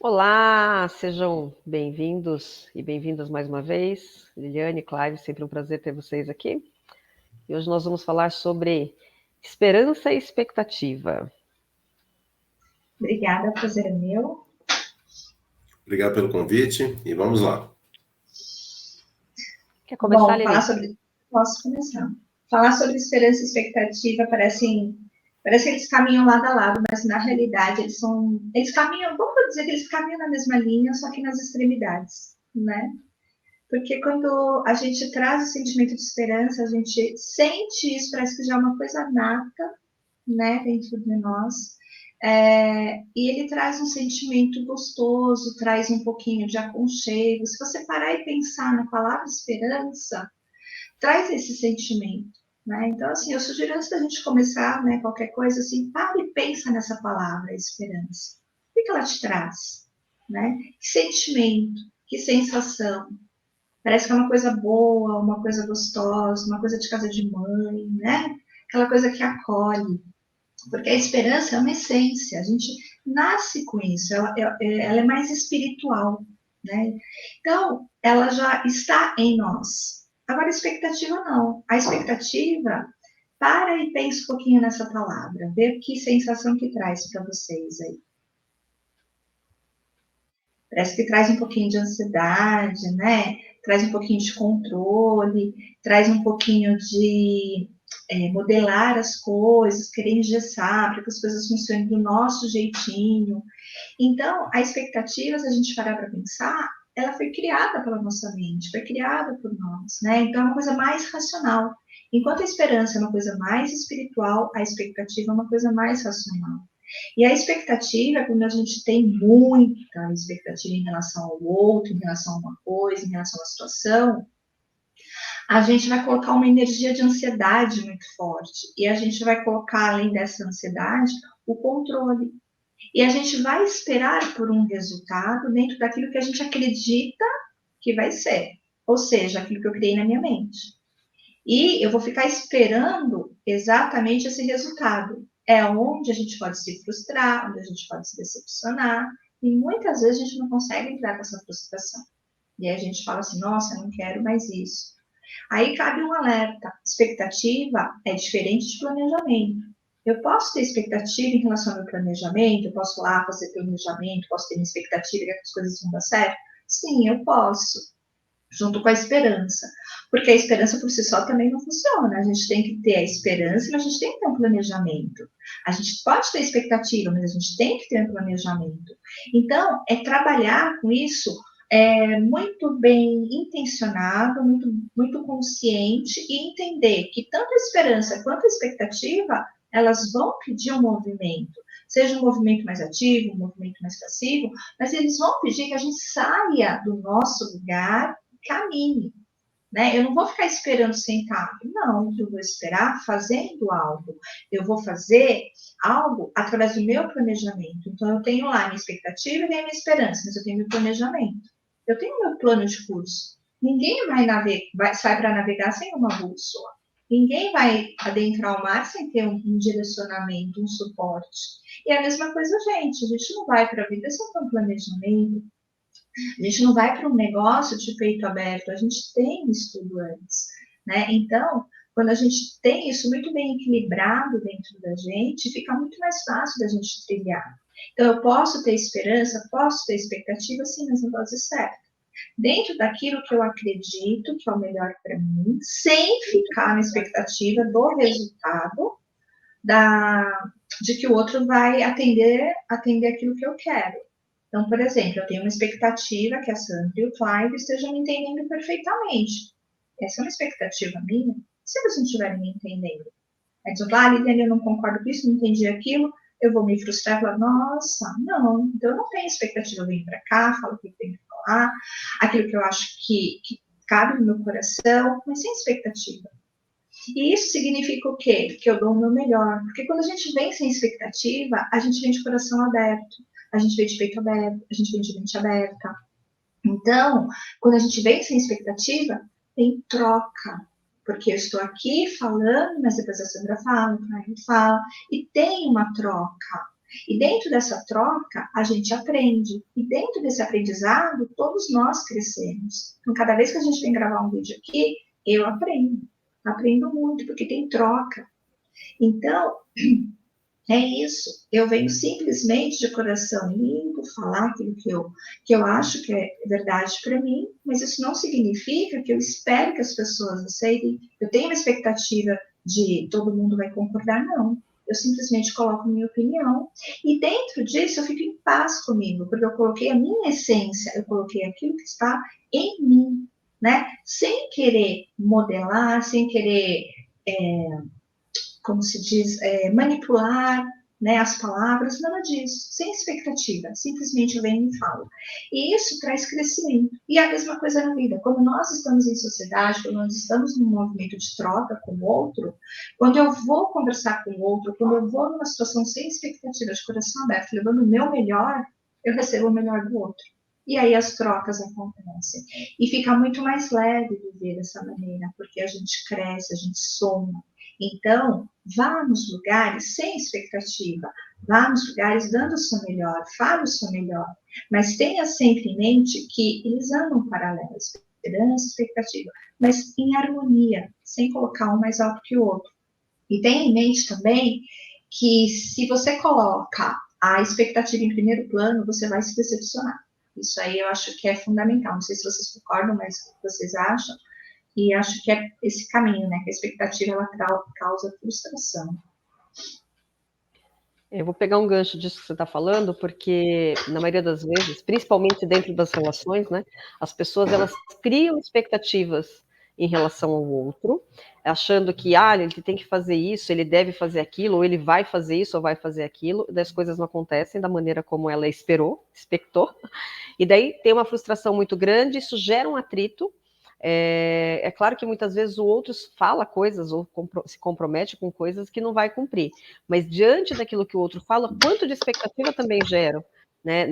Olá, sejam bem-vindos e bem-vindas mais uma vez. Liliane, Clive, sempre um prazer ter vocês aqui. E hoje nós vamos falar sobre esperança e expectativa. Obrigada, prazer é meu. Obrigado pelo convite e vamos lá. Quer começar, Bom, posso começar. Falar sobre esperança e expectativa parece que eles caminham lado a lado, mas na realidade eles caminham, vamos dizer que eles caminham na mesma linha, só que nas extremidades, né? Porque quando a gente traz o sentimento de esperança, a gente sente isso, parece que já é uma coisa nata, né, dentro de nós. E ele traz um sentimento gostoso, traz um pouquinho de aconchego. Se você parar e pensar na palavra esperança, traz esse sentimento, né? Então, assim, eu sugiro antes da gente começar, né, qualquer coisa, assim, para e pensa nessa palavra, esperança. O que ela te traz, né? Que sentimento, que sensação. Parece que é uma coisa boa, uma coisa gostosa, uma coisa de casa de mãe, né? Aquela coisa que acolhe. Porque a esperança é uma essência, a gente nasce com isso, ela é mais espiritual, né? Então, ela já está em nós. Agora, a expectativa não. A expectativa, para e pense um pouquinho nessa palavra, vê que sensação que traz para vocês aí. Parece que traz um pouquinho de ansiedade, né? Traz um pouquinho de controle, traz um pouquinho de modelar as coisas, querer engessar para que as coisas funcionem do nosso jeitinho. Então, a expectativa, se a gente parar para pensar, ela foi criada pela nossa mente, foi criada por nós, né? Então, é uma coisa mais racional. Enquanto a esperança é uma coisa mais espiritual, a expectativa é uma coisa mais racional. E a expectativa, quando a gente tem muita expectativa em relação ao outro, em relação a uma coisa, em relação a uma situação, a gente vai colocar uma energia de ansiedade muito forte. E a gente vai colocar, além dessa ansiedade, o controle. E a gente vai esperar por um resultado dentro daquilo que a gente acredita que vai ser. Ou seja, aquilo que eu criei na minha mente. E eu vou ficar esperando exatamente esse resultado. É onde a gente pode se frustrar, onde a gente pode se decepcionar. E muitas vezes a gente não consegue lidar com essa frustração. E aí a gente fala assim, nossa, eu não quero mais isso. Aí cabe um alerta. Expectativa é diferente de planejamento. Eu posso ter expectativa em relação ao meu planejamento, eu posso lá fazer planejamento, posso ter uma expectativa que as coisas vão dar certo? Sim, eu posso, junto com a esperança. Porque a esperança por si só também não funciona. A gente tem que ter a esperança, mas a gente tem que ter um planejamento. A gente pode ter expectativa, mas a gente tem que ter um planejamento. Então, é trabalhar com isso muito bem intencionado, muito consciente e entender que tanto a esperança quanto a expectativa, elas vão pedir um movimento, seja um movimento mais ativo, um movimento mais passivo, mas eles vão pedir que a gente saia do nosso lugar e caminhe. Né? Eu não vou ficar esperando sentado, não, eu vou esperar fazendo algo. Eu vou fazer algo através do meu planejamento. Então, eu tenho lá a minha expectativa e tenho a minha esperança, mas eu tenho meu planejamento. Eu tenho meu plano de curso. Ninguém sai para navegar sem uma bússola. Ninguém vai adentrar o mar sem ter um direcionamento, um suporte. E é a mesma coisa, gente. A gente não vai para a vida sem ter um planejamento. A gente não vai para um negócio de peito aberto. A gente tem estudo antes, né? Então, quando a gente tem isso muito bem equilibrado dentro da gente, fica muito mais fácil da gente trilhar. Então, eu posso ter esperança, posso ter expectativa, sim, mas na dose certa. Dentro daquilo que eu acredito que é o melhor para mim, sem ficar na expectativa do resultado, de que o outro vai atender aquilo que eu quero. Então, por exemplo, eu tenho uma expectativa que a Sandra e o Clive estejam me entendendo perfeitamente. Essa é uma expectativa minha, se eles não estiverem me entendendo. Aí diz, Liliane, eu não concordo com isso, não entendi aquilo, eu vou me frustrar e falar, nossa, não, então eu não tenho expectativa, eu venho para cá, falo o que eu tenho que falar, aquilo que eu acho que cabe no meu coração, mas sem expectativa. E isso significa o quê? Que eu dou o meu melhor. Porque quando a gente vem sem expectativa, a gente vem de coração aberto, a gente vem de peito aberto, a gente vem de mente aberta. Então, quando a gente vem sem expectativa, tem troca. porque eu estou aqui falando, mas depois a Sandra fala, o Caio fala, e tem uma troca. E dentro dessa troca, a gente aprende. E dentro desse aprendizado, todos nós crescemos. Então, cada vez que a gente vem gravar um vídeo aqui, eu aprendo. Aprendo muito, porque tem troca. Então, é isso. Eu venho simplesmente de coração limpo falar aquilo que eu acho que é verdade para mim, mas isso não significa que eu espero que as pessoas aceitem. Eu tenho uma expectativa de todo mundo vai concordar, não. Eu simplesmente coloco minha opinião e dentro disso eu fico em paz comigo, porque eu coloquei a minha essência, eu coloquei aquilo que está em mim, né? Sem querer modelar, sem querer, como se diz, manipular, né, as palavras, nada disso, sem expectativa, simplesmente eu venho e falo. E isso traz crescimento. E a mesma coisa na vida, quando nós estamos em sociedade, quando nós estamos num movimento de troca com o outro, quando eu vou conversar com o outro, quando eu vou numa situação sem expectativa, de coração aberto, levando o meu melhor, eu recebo o melhor do outro. E aí as trocas acontecem. E fica muito mais leve viver dessa maneira, porque a gente cresce, a gente soma. Então, vá nos lugares sem expectativa, vá nos lugares dando o seu melhor, fale o seu melhor, mas tenha sempre em mente que eles andam paralelos, esperança e expectativa, mas em harmonia, sem colocar um mais alto que o outro. E tenha em mente também que se você coloca a expectativa em primeiro plano, você vai se decepcionar. Isso aí eu acho que é fundamental. Não sei se vocês concordam, mas o que vocês acham? E acho que é esse caminho, né? Que a expectativa ela causa frustração. Eu vou pegar um gancho disso que você está falando, porque na maioria das vezes, principalmente dentro das relações, né, as pessoas elas criam expectativas em relação ao outro, achando que ele tem que fazer isso, ele deve fazer aquilo, ou ele vai fazer isso, ou vai fazer aquilo, e as coisas não acontecem da maneira como ela expectou, e daí tem uma frustração muito grande, isso gera um atrito. É claro que muitas vezes o outro fala coisas ou se compromete com coisas que não vai cumprir, mas diante daquilo que o outro fala, quanto de expectativa também gera, né,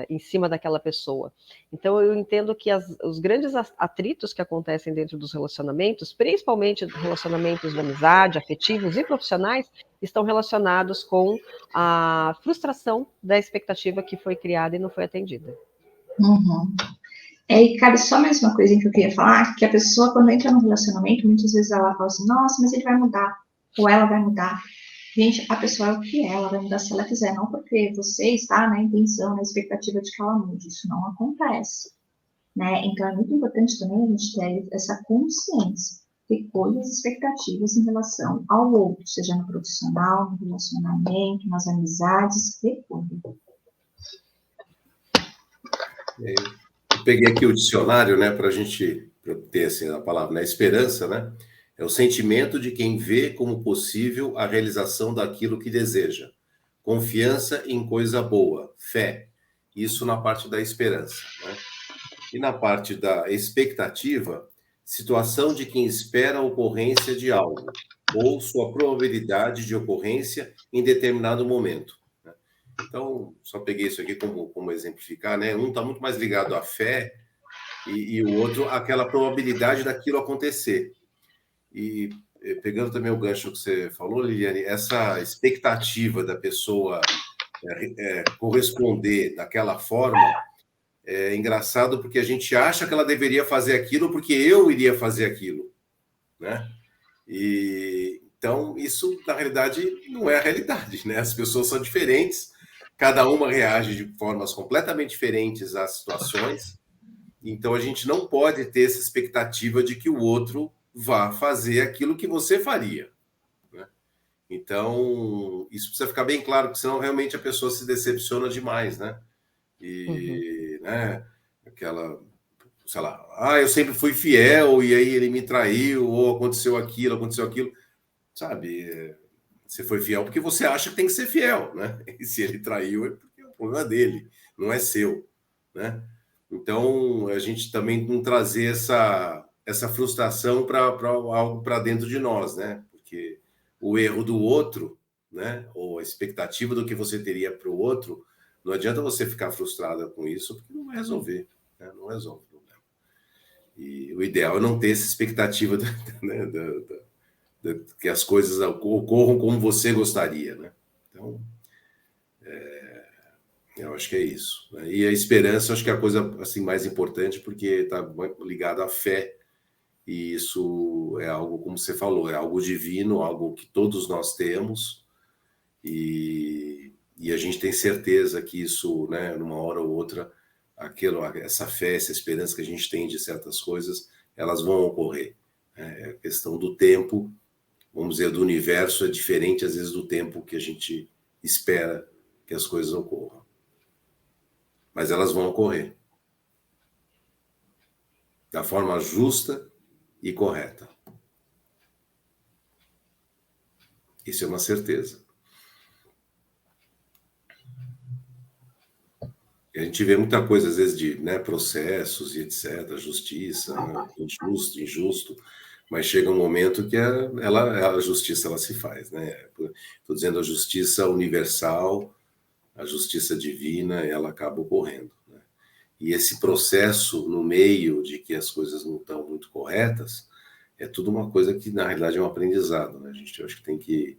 em cima daquela pessoa. Então eu entendo que os grandes atritos que acontecem dentro dos relacionamentos, principalmente relacionamentos de amizade, afetivos e profissionais, estão relacionados com a frustração da expectativa que foi criada e não foi atendida. Uhum. E cabe só mais uma coisinha que eu queria falar, que a pessoa, quando entra no relacionamento, muitas vezes ela fala assim, nossa, mas ele vai mudar, ou ela vai mudar. Gente, a pessoa é o que é, ela vai mudar se ela quiser, não porque você está na intenção, na expectativa de que ela mude, isso não acontece, né? Então, é muito importante também a gente ter essa consciência, ter coisas, expectativas em relação ao outro, seja no profissional, no relacionamento, nas amizades, que tudo. Eu peguei aqui o dicionário, né, para a gente ter assim, a palavra, né, esperança, né, é o sentimento de quem vê como possível a realização daquilo que deseja. Confiança em coisa boa, fé. Isso na parte da esperança, né? E na parte da expectativa, situação de quem espera a ocorrência de algo ou sua probabilidade de ocorrência em determinado momento. Então, só peguei isso aqui como exemplificar, né? Um está muito mais ligado à fé e o outro àquela probabilidade daquilo acontecer. E pegando também o gancho que você falou, Liliane, essa expectativa da pessoa corresponder daquela forma é engraçado porque a gente acha que ela deveria fazer aquilo porque eu iria fazer aquilo, né? E então isso na realidade não é a realidade, né? As pessoas são diferentes. Cada uma reage de formas completamente diferentes às situações. Então, a gente não pode ter essa expectativa de que o outro vá fazer aquilo que você faria, né? Então, isso precisa ficar bem claro, porque senão realmente a pessoa se decepciona demais, né? E, né, aquela, sei lá, eu sempre fui fiel e aí ele me traiu, ou aconteceu aquilo, sabe? Você foi fiel porque você acha que tem que ser fiel, né? E se ele traiu, é porque é o problema dele, não é seu, né? Então, a gente também não trazer essa frustração para algo para dentro de nós, né? Porque o erro do outro, né? Ou a expectativa do que você teria para o outro, não adianta você ficar frustrada com isso, porque não vai resolver, né? Não resolve o problema. E o ideal é não ter essa expectativa né, que as coisas ocorram como você gostaria, né? Então, eu acho que é isso, né? E a esperança, acho que é a coisa assim, mais importante, porque está ligada à fé, e isso é algo, como você falou, é algo divino, algo que todos nós temos, e a gente tem certeza que isso, né, numa hora ou outra, essa fé, essa esperança que a gente tem de certas coisas, elas vão ocorrer. A questão do tempo, vamos dizer, do universo, é diferente às vezes do tempo que a gente espera que as coisas ocorram. Mas elas vão ocorrer da forma justa e correta. Isso é uma certeza. E a gente vê muita coisa, às vezes, de, né, processos e etc., justiça, né, injusto, mas chega um momento que a justiça ela se faz, né? Estou dizendo a justiça universal, a justiça divina, ela acaba ocorrendo, né? E esse processo no meio de que as coisas não estão muito corretas, é tudo uma coisa que, na realidade, é um aprendizado, né? A gente, eu acho que tem que...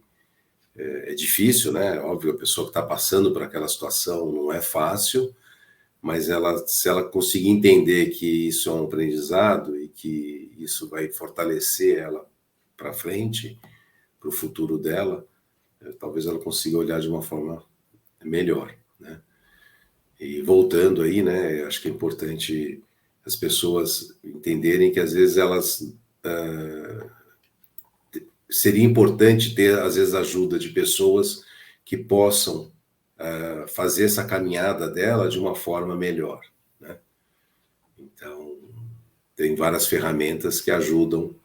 É difícil, né? Óbvio, a pessoa que está passando por aquela situação não é fácil, mas se ela conseguir entender que isso é um aprendizado e que isso vai fortalecer ela para frente, para o futuro dela, talvez ela consiga olhar de uma forma melhor, né? E voltando aí, né, acho que é importante as pessoas entenderem que às vezes seria importante ter, às vezes, ajuda de pessoas que possam fazer essa caminhada dela de uma forma melhor, né? Então, tem várias ferramentas que ajudam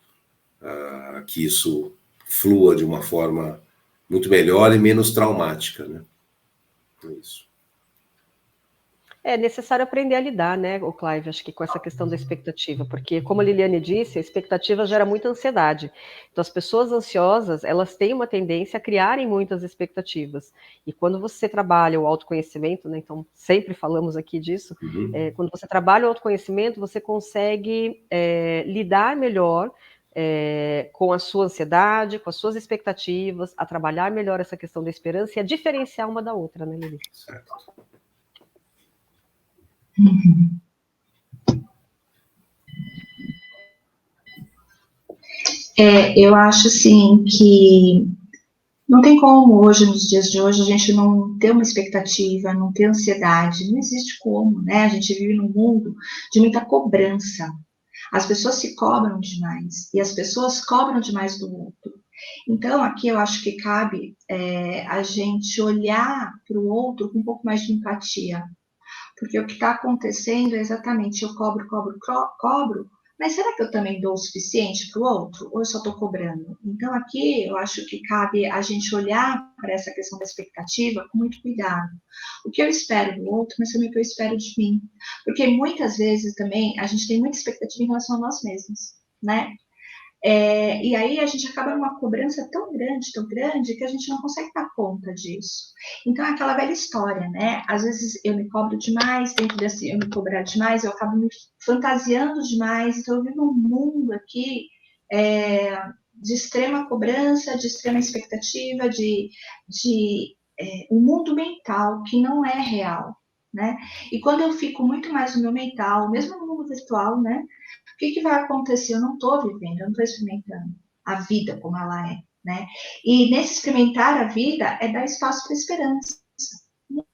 a que isso flua de uma forma muito melhor e menos traumática, né? É isso. É necessário aprender a lidar, né, o Clive, acho que com essa questão da expectativa, porque, como a Liliane disse, a expectativa gera muita ansiedade. Então, as pessoas ansiosas, elas têm uma tendência a criarem muitas expectativas. E quando você trabalha o autoconhecimento, né, então, sempre falamos aqui disso, quando você trabalha o autoconhecimento, você consegue lidar melhor com a sua ansiedade, com as suas expectativas, a trabalhar melhor essa questão da esperança e a diferenciar uma da outra, né, Lili? Certo. Uhum. Eu acho assim que não tem como hoje, nos dias de hoje, a gente não ter uma expectativa, não ter ansiedade, não existe como, né? A gente vive num mundo de muita cobrança. As pessoas se cobram demais e as pessoas cobram demais do outro. Então, aqui eu acho que cabe a gente olhar para o outro com um pouco mais de empatia. Porque o que está acontecendo é exatamente, eu cobro, mas será que eu também dou o suficiente para o outro? Ou eu só estou cobrando? Então, aqui eu acho que cabe a gente olhar para essa questão da expectativa com muito cuidado. O que eu espero do outro, mas também o que eu espero de mim. Porque muitas vezes também a gente tem muita expectativa em relação a nós mesmos, né? E aí a gente acaba numa cobrança tão grande, que a gente não consegue dar conta disso. Então é aquela velha história, né? Às vezes eu me cobro demais, dentro desse eu me cobrar demais, eu acabo me fantasiando demais. Então eu vivo um mundo aqui de extrema cobrança, de extrema expectativa, de um mundo mental que não é real, né? E quando eu fico muito mais no meu mental, mesmo no mundo virtual, né? O que vai acontecer? Eu não estou vivendo, eu não estou experimentando a vida como ela é, né? E nesse experimentar a vida é dar espaço para a esperança.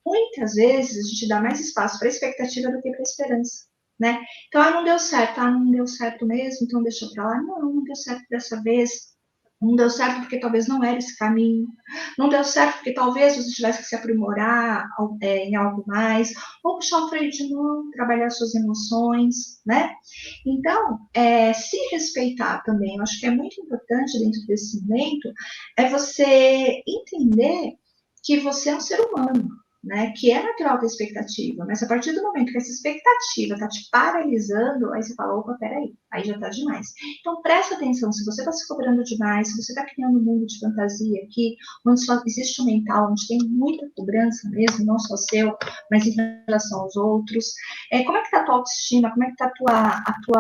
Muitas vezes a gente dá mais espaço para a expectativa do que para a esperança, né? Então, não deu certo, não deu certo mesmo, então deixa para lá. Não deu certo dessa vez. Não deu certo porque talvez não era esse caminho. Não deu certo porque talvez você tivesse que se aprimorar em algo mais. Ou puxar o freio de mão, trabalhar suas emoções, né? Então, se respeitar também. Eu acho que é muito importante dentro desse momento você entender que você é um ser humano, né? Que é natural ter expectativa, mas a partir do momento que essa expectativa está te paralisando, aí você fala, opa, peraí, aí já está demais. Então presta atenção, se você está se cobrando demais, se você está criando um mundo de fantasia aqui, onde só existe um mental, onde tem muita cobrança mesmo, não só seu, mas em relação aos outros, como é que está a tua autoestima, como é que está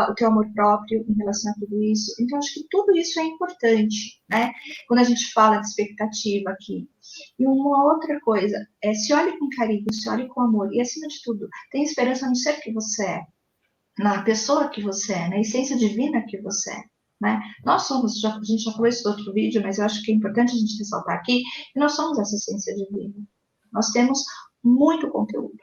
o teu amor próprio em relação a tudo isso? Então acho que tudo isso é importante, né? Quando a gente fala de expectativa aqui. E uma outra coisa, se olhe com carinho, se olhe com amor, e acima de tudo, tenha esperança no ser que você é, na pessoa que você é, na essência divina que você é. Né? Nós somos, a gente já falou isso no outro vídeo, mas eu acho que é importante a gente ressaltar aqui, que nós somos essa essência divina. Nós temos muito conteúdo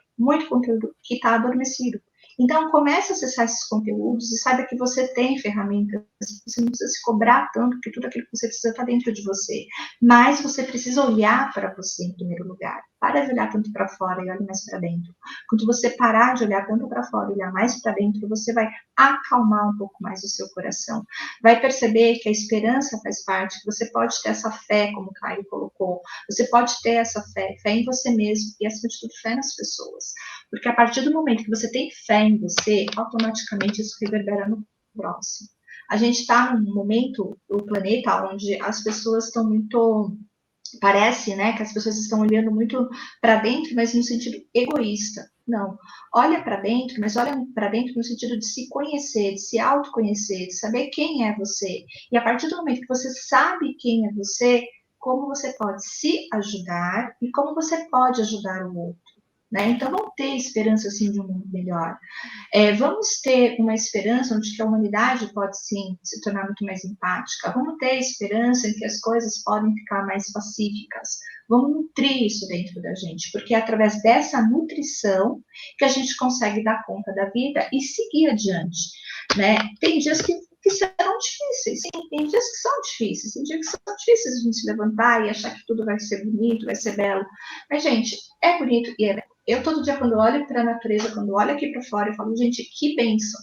que está adormecido. Então, comece a acessar esses conteúdos e saiba que você tem ferramentas, você não precisa se cobrar tanto, porque tudo aquilo que você precisa está dentro de você. Mas você precisa olhar para você em primeiro lugar. Para de olhar tanto para fora e olhe mais para dentro. Quando você parar de olhar tanto para fora e olhar mais para dentro, você vai acalmar um pouco mais o seu coração. Vai perceber que a esperança faz parte, que você pode ter essa fé, como o Caio colocou. Você pode ter essa fé em você mesmo e, acima de tudo, fé nas pessoas. Porque a partir do momento que você tem fé em você, automaticamente isso reverbera no próximo. A gente está num momento, o planeta, onde as pessoas estão muito... Parece, né, que as pessoas estão olhando muito para dentro, mas no sentido egoísta. Não. Olha para dentro, mas olha para dentro no sentido de se conhecer, de se autoconhecer, de saber quem é você. E a partir do momento que você sabe quem é você, como você pode se ajudar e como você pode ajudar o outro. Né? Então, vamos ter esperança, assim, de um mundo melhor. Vamos ter uma esperança onde que a humanidade pode, sim, se tornar muito mais empática. Vamos ter esperança em que as coisas podem ficar mais pacíficas. Vamos nutrir isso dentro da gente, porque é através dessa nutrição que a gente consegue dar conta da vida e seguir adiante. Né? Tem dias que serão difíceis, sim, tem dias que são difíceis, tem dias que são difíceis a gente se levantar e achar que tudo vai ser bonito, vai ser belo. Mas, gente, é bonito e é belo. Eu, todo dia, quando olho para a natureza, quando olho aqui para fora, eu falo, gente, que bênção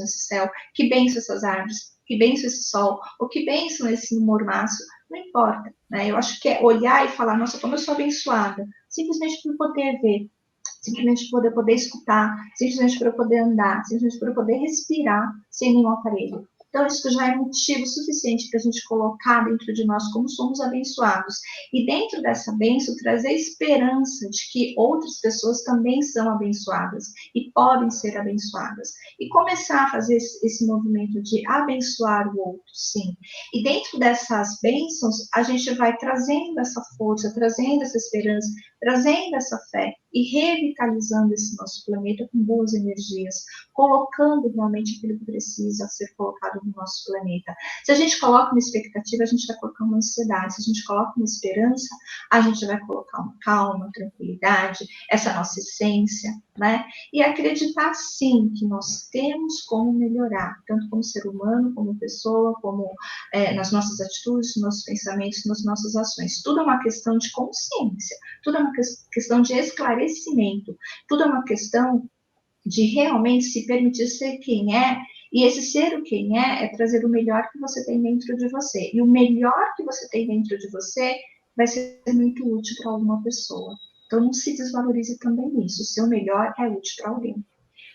esse céu, que bênção essas árvores, que bênção esse sol, ou que bênção esse mormaço, não importa, né? Eu acho que é olhar e falar, nossa, como eu sou abençoada, simplesmente por poder ver, simplesmente por eu poder escutar, simplesmente por eu poder andar, simplesmente por eu poder respirar sem nenhum aparelho. Então, isso já é motivo suficiente para a gente colocar dentro de nós como somos abençoados. E dentro dessa bênção, trazer esperança de que outras pessoas também são abençoadas e podem ser abençoadas. E começar a fazer esse movimento de abençoar o outro, sim. E dentro dessas bênçãos, a gente vai trazendo essa força, trazendo essa esperança, trazendo essa fé e revitalizando esse nosso planeta com boas energias, colocando realmente aquilo que precisa ser colocado no nosso planeta. Se a gente coloca uma expectativa, a gente vai colocar uma ansiedade. Se a gente coloca uma esperança, a gente vai colocar uma calma, tranquilidade, essa nossa essência, né? E acreditar, sim, que nós temos como melhorar, tanto como ser humano, como pessoa, como nas nossas atitudes, nos nossos pensamentos, nas nossas ações. Tudo é uma questão de consciência, tudo é uma questão de esclarecimento, tudo é uma questão de realmente se permitir ser quem é, e esse ser o quem é trazer o melhor que você tem dentro de você. E o melhor que você tem dentro de você vai ser muito útil para alguma pessoa. Então, não se desvalorize também nisso. O seu melhor é útil para alguém.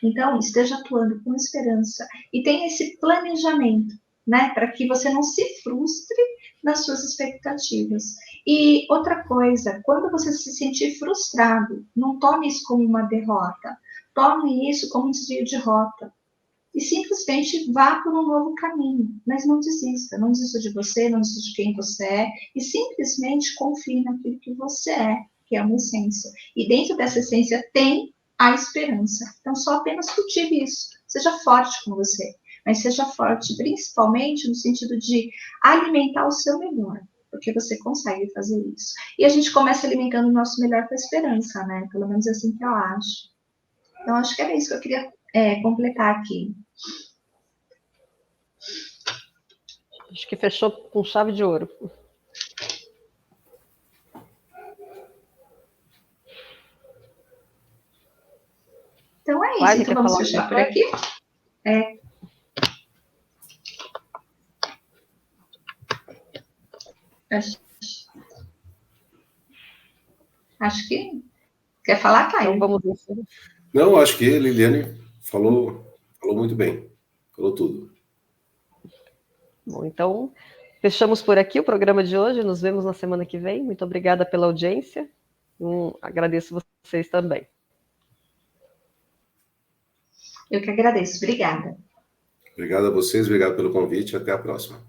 Então, esteja atuando com esperança e tenha esse planejamento, né, para que você não se frustre nas suas expectativas. E outra coisa, quando você se sentir frustrado, não tome isso como uma derrota, tome isso como um desvio de rota. E simplesmente vá por um novo caminho, mas não desista de você, não desista de quem você é, e simplesmente confie naquilo que você é, que é uma essência. E dentro dessa essência tem a esperança. Então, só apenas cultive isso. Seja forte com você, mas seja forte principalmente no sentido de alimentar o seu melhor, porque você consegue fazer isso. E a gente começa alimentando o nosso melhor com a esperança, né? Pelo menos é assim que eu acho. Então, acho que era isso que eu queria completar aqui. Acho que fechou com chave de ouro. Então é isso. Então vamos fechar por aqui. Acho que Quer falar, Então Caio? vamos encerrar. Não, acho que a Liliane falou muito bem. Falou tudo. Bom, então fechamos por aqui o programa de hoje. Nos vemos na semana que vem. Muito obrigada pela audiência. Agradeço vocês também. Eu que agradeço. Obrigada. Obrigado a vocês, obrigado pelo convite. Até a próxima.